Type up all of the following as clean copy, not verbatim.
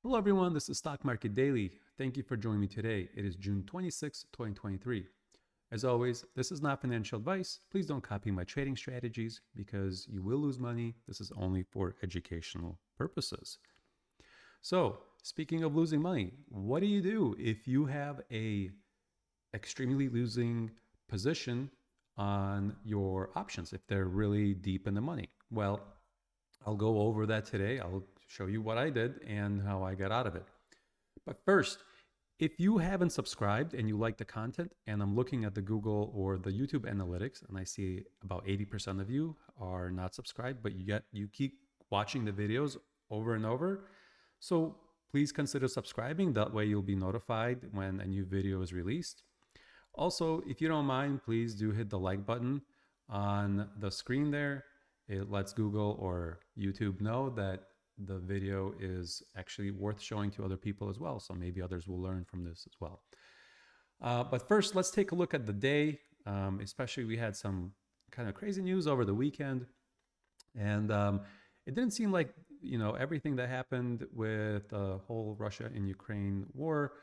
Hello everyone, this is Stock Market Daily. Thank you for joining me today. It is June 26, 2023. As always, this is not financial advice. Please don't copy my trading strategies because you will lose money. This is only for educational purposes. So, speaking of losing money, what do you do if you have a extremely losing position on your options if they're really deep in the money? Well, I'll go over that today. I'll show you what I did and how I got out of it. But first, if you haven't subscribed and you like the content, and I'm looking at the Google or the YouTube analytics, and I see about 80% of you are not subscribed, but you keep watching the videos over and over. So please consider subscribing. That way you'll be notified when a new video is released. Also, if you don't mind, please do hit the like button on the screen there. It lets Google or YouTube know that the video is actually worth showing to other people as well. So maybe others will learn from this as well. But first, let's take a look at the day. Especially we had some kind of crazy news over the weekend. And it didn't seem like, everything that happened with the whole Russia and Ukraine war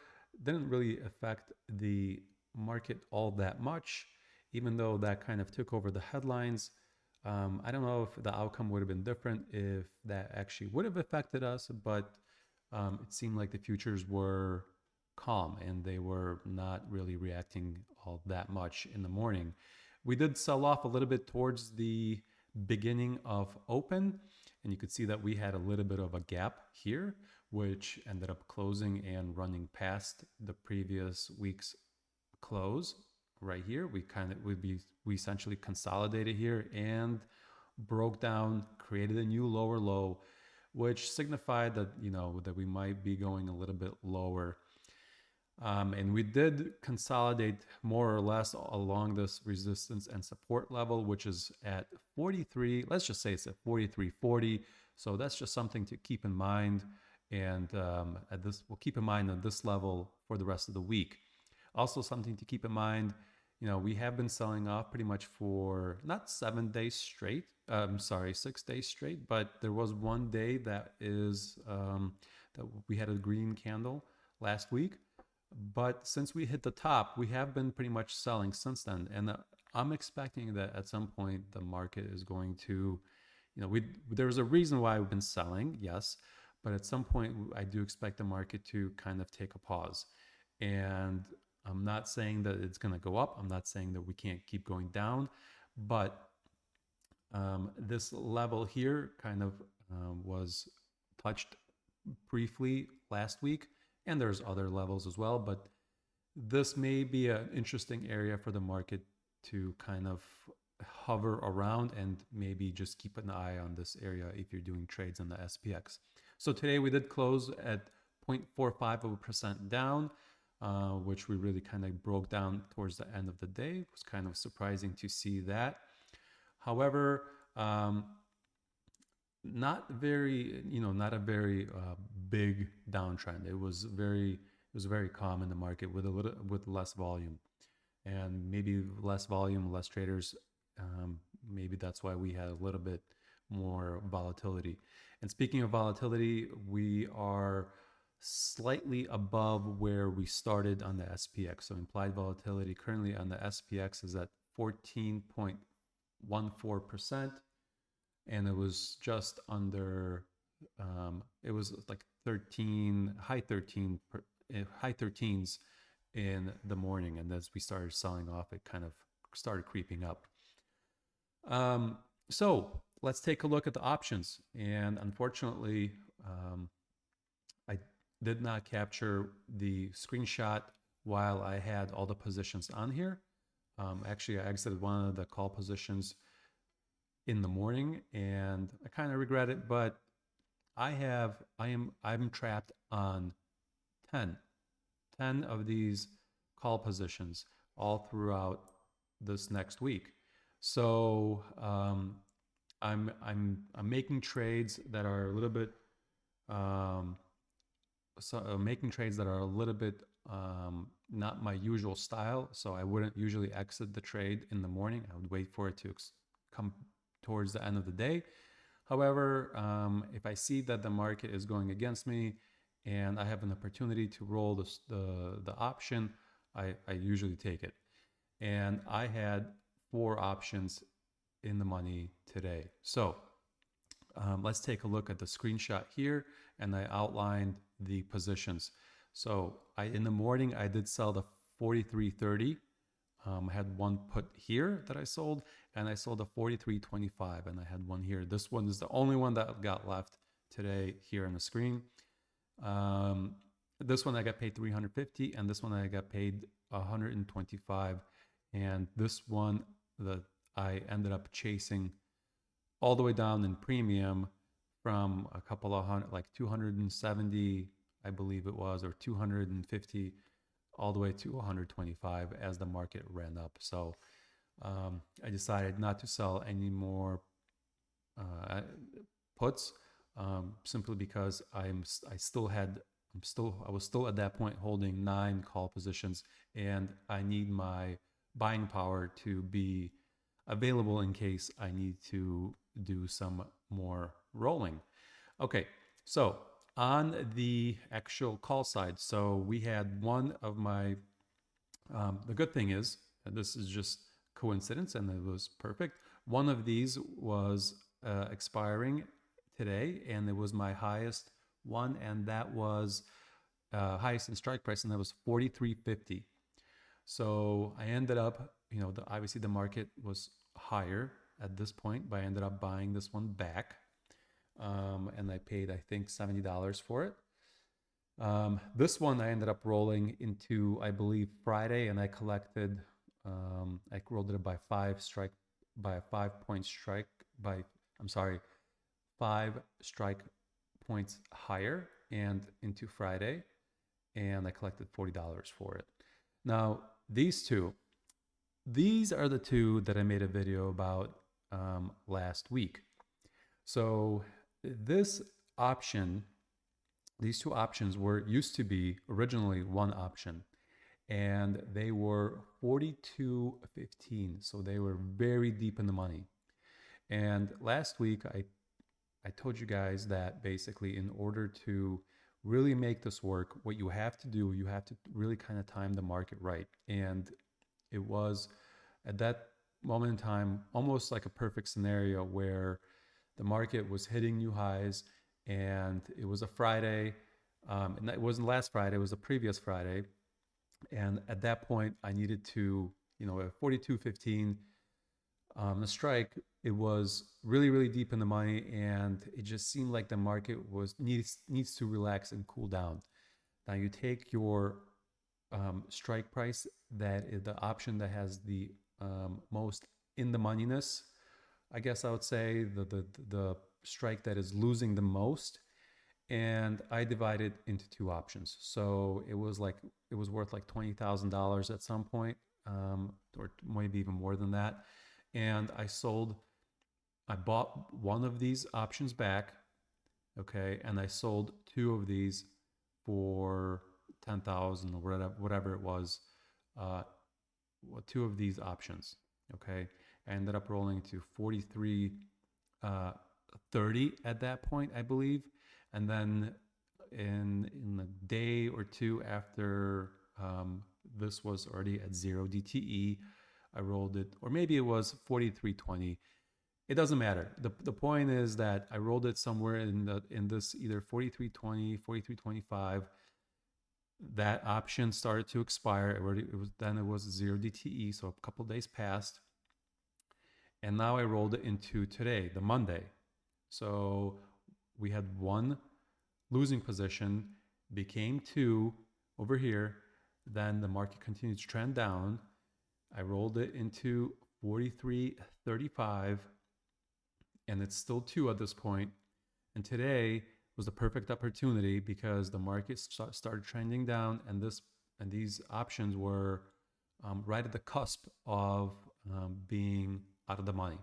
didn't really affect the market all that much, even though that kind of took over the headlines. I don't know if the outcome would have been different if that actually would have affected us, but it seemed like the futures were calm and they were not really reacting all that much in the morning. We did sell off a little bit towards the beginning of open, and you could see that we had a little bit of a gap here, which ended up closing and running past the previous week's close right here. We essentially consolidated here and broke down, created a new lower low, which signified that that we might be going a little bit lower. And we did consolidate more or less along this resistance and support level, which is at 43. Let's just say it's at 43.40. So that's just something to keep in mind. And we'll keep in mind at this level for the rest of the week. Also, something to keep in mind, we have been selling off pretty much for not 7 days straight. 6 days straight. But there was one day that we had a green candle last week. But since we hit the top, we have been pretty much selling since then. And I'm expecting that at some point the market is going to, there's a reason why we've been selling, yes. But at some point, I do expect the market to kind of take a pause. And I'm not saying that it's going to go up. I'm not saying that we can't keep going down. But this level here kind of was touched briefly last week. And there's other levels as well, but this may be an interesting area for the market to kind of hover around and maybe just keep an eye on this area if you're doing trades in the SPX. So today we did close at 0.45% down, which we really kind of broke down towards the end of the day. It was kind of surprising to see that. However, not a very big downtrend. It was very calm in the market with less volume, and maybe less volume, less traders. Maybe that's why we had a little bit more volatility. And speaking of volatility, we are slightly above where we started on the SPX. So implied volatility currently on the SPX is at 14.14%. And it was just under, it was like high 13s in the morning. And as we started selling off, it kind of started creeping up. So let's take a look at the options. And unfortunately, I did not capture the screenshot while I had all the positions on here. Actually, I exited one of the call positions in the morning, and I kind of regret it, but I'm trapped on 10 of these call positions all throughout this next week. So I'm making trades that are a little bit not my usual style. So I wouldn't usually exit the trade in the morning. I would wait for it to come towards the end of the day. However, if I see that the market is going against me and I have an opportunity to roll the option, I usually take it. And I had 4 options in the money today. So let's take a look at the screenshot here, and I outlined the positions. So in the morning, I did sell the 43.30. I had one put here that I sold, and I sold a 43.25, and I had one here. This one is the only one that I've got left today here on the screen. This one I got paid 350, and this one I got paid 125, and this one that I ended up chasing all the way down in premium from a couple of hundred, like 270, I believe it was, or 250, all the way to 125 as the market ran up. So I decided not to sell any more puts, simply because I was still at that point holding 9 call positions, and I need my buying power to be available in case I need to do some more rolling. Okay, so on the actual call side, so we had one of my, the good thing is, and this is just coincidence and it was perfect, one of these was expiring today, and it was my highest one, and that was highest in strike price, and that was 43.50. So I ended up, obviously the market was higher at this point, but I ended up buying this one back, and I paid, I think, $70 for it. This one I ended up rolling into, I believe, Friday, and I collected, I rolled it by 5 point strike, 5 strike points higher and into Friday, and I collected $40 for it. Now, these are the 2 that I made a video about last week. So these 2 options used to be originally one option, and they were 42.15. So they were very deep in the money. And last week, I told you guys that basically in order to really make this work, what you have to do, you have to really kind of time the market right. And it was at that moment in time almost like a perfect scenario where the market was hitting new highs, and it was a Friday, and it wasn't last Friday, it was the previous Friday. And at that point, I needed to, at 42.15, the strike, it was really, really deep in the money, and it just seemed like the market needs to relax and cool down. Now you take your strike price, that is the option that has the most in the moneyness, I guess I would say, the strike that is losing the most, and I divided into 2 options. So it was worth like $20,000 at some point, or maybe even more than that. And I bought one of these options back, okay, and I sold 2 of these for 10,000 or whatever it was, 2 of these options, okay. I ended up rolling to 43.30 at that point, I believe, and then in a day or 2 after this was already at 0 DTE, I rolled it, or maybe it was 43.20. It doesn't matter. The point is that I rolled it somewhere in this either 43.20, 43.25. That option started to expire. It was 0 DTE, so a couple days passed, and now I rolled it into today, the Monday. So we had 1 losing position, became 2 over here. Then the market continued to trend down. I rolled it into 43.35, and it's still 2 at this point. And today was the perfect opportunity because the market started trending down, and these options were right at the cusp of being out of the money.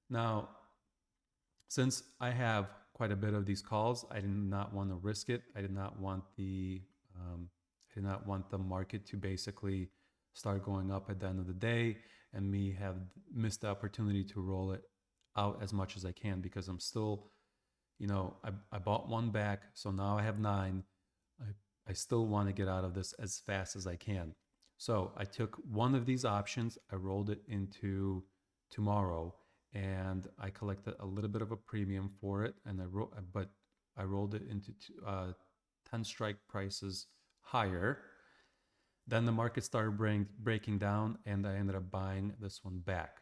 Now, since I have quite a bit of these calls, I did not want to risk it. I did not want the market to basically start going up at the end of the day and me have missed the opportunity to roll it out as much as I can, because I'm still, I bought 1 back, so now I have 9, I still want to get out of this as fast as I can. So I took one of these options, I rolled it into tomorrow, and I collected a little bit of a premium for it, and I rolled it into 10 strike prices higher. Then the market started breaking down, and I ended up buying this one back.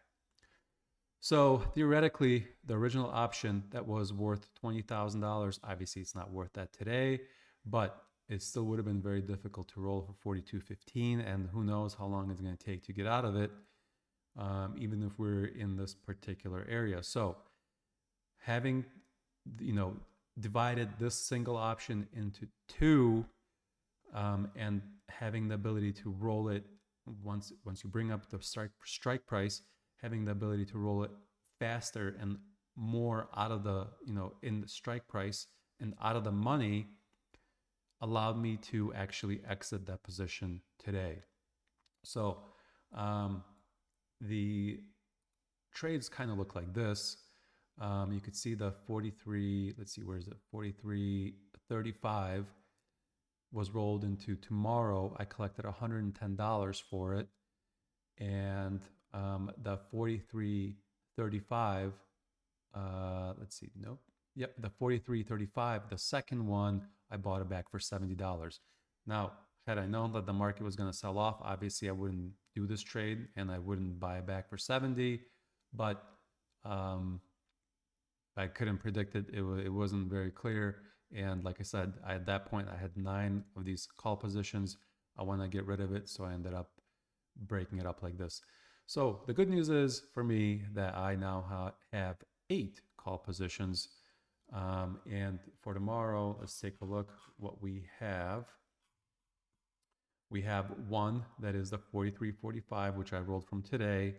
So theoretically, the original option that was worth $20,000, obviously it's not worth that today, but it still would have been very difficult to roll for 42.15, and who knows how long it's going to take to get out of it, even if we're in this particular area. So having, divided this single option into two, and having the ability to roll it once you bring up the strike price, having the ability to roll it faster and more out of the, in the strike price and out of the money, allowed me to actually exit that position today. So the trades kind of look like this. You could see the 43, let's see, where is it? 43.35 was rolled into tomorrow. I collected $110 for it. And the 43.35, let's see, nope. Yep, the 43.35, the second one, I bought it back for $70. Now, had I known that the market was going to sell off, obviously I wouldn't do this trade and I wouldn't buy it back for 70, but I couldn't predict it. It wasn't very clear. And like I said, at that point, I had 9 of these call positions. I want to get rid of it, so I ended up breaking it up like this. So the good news is for me that I now have 8 call positions. And for tomorrow, let's take a look what we have. We have one that is the 43.45, which I rolled from today.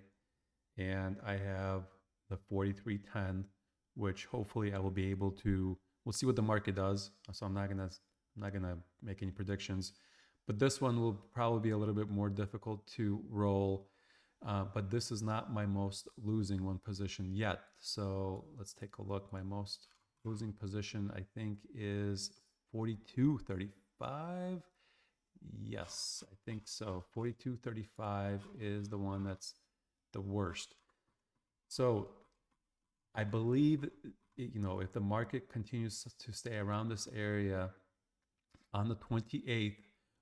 And I have the 43.10, which hopefully I will be able to, we'll see what the market does. So I'm not gonna make any predictions, but this one will probably be a little bit more difficult to roll. But this is not my most losing one position yet. So let's take a look. My most losing position, I think, is 42.35. Yes, I think so. 42.35 is the one that's the worst. So I believe, if the market continues to stay around this area on the 28th,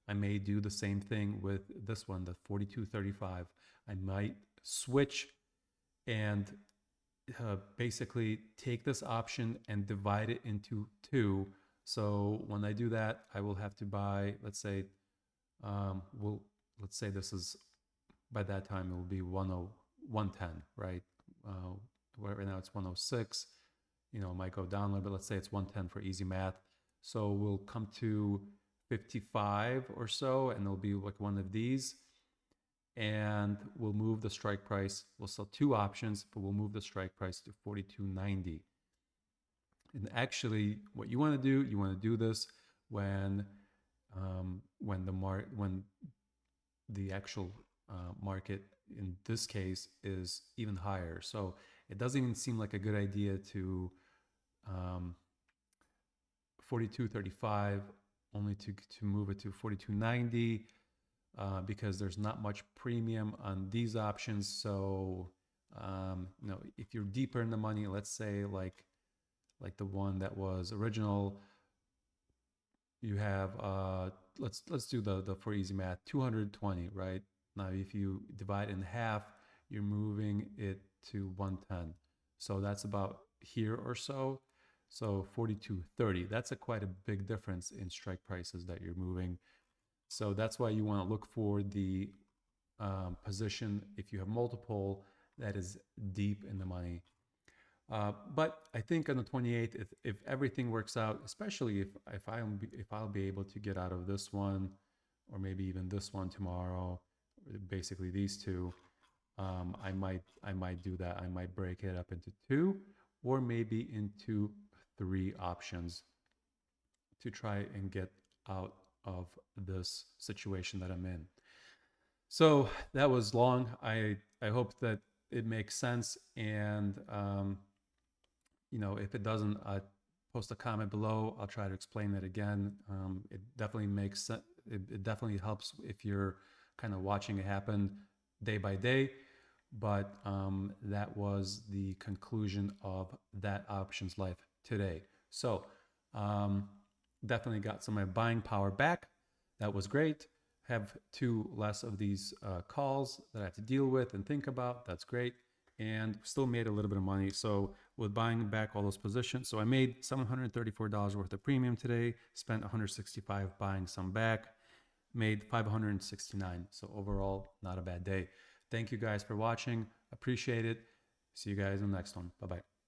I may do the same thing with this one, the 42.35. I might switch and basically take this option and divide it into 2. So when I do that, I will have to buy, let's say this is, by that time it will be 110, right? Right now it's 106. It might go down a little bit. Let's say it's 110 for easy math. So we'll come to 55 or so, and it'll be like one of these. And we'll move the strike price. We'll sell 2 options, but we'll move the strike price to 42.90. And actually, what you want to do this when the actual market in this case is even higher. So it doesn't even seem like a good idea to 42.35 only to move it to 42.90 because there's not much premium on these options. So if you're deeper in the money, let's say like the one that was original, you have let's do the for easy math, 220, right? Now if you divide in half, you're moving it to 110. So that's about here or so. So 42.30, that's quite a big difference in strike prices that you're moving. So that's why you want to look for the position, if you have multiple, that is deep in the money. But I think on the 28th, if everything works out, especially if I'll be able to get out of this one, or maybe even this one tomorrow, basically these 2, I might do that. I might break it up into 2 or maybe into 3 options to try and get out of this situation that I'm in. So that was long. I hope that it makes sense, and if it doesn't, post a comment below. I'll try to explain that again. It definitely makes sense. It definitely helps if you're kind of watching it happen day by day. But that was the conclusion of that options life today. So definitely got some of my buying power back. That was great. Have 2 less of these calls that I have to deal with and think about. That's great. And still made a little bit of money. So with buying back all those positions, so I made $734 worth of premium today, spent $165 buying some back, made $569. So overall, not a bad day. Thank you guys for watching. Appreciate it. See you guys in the next one. Bye-bye.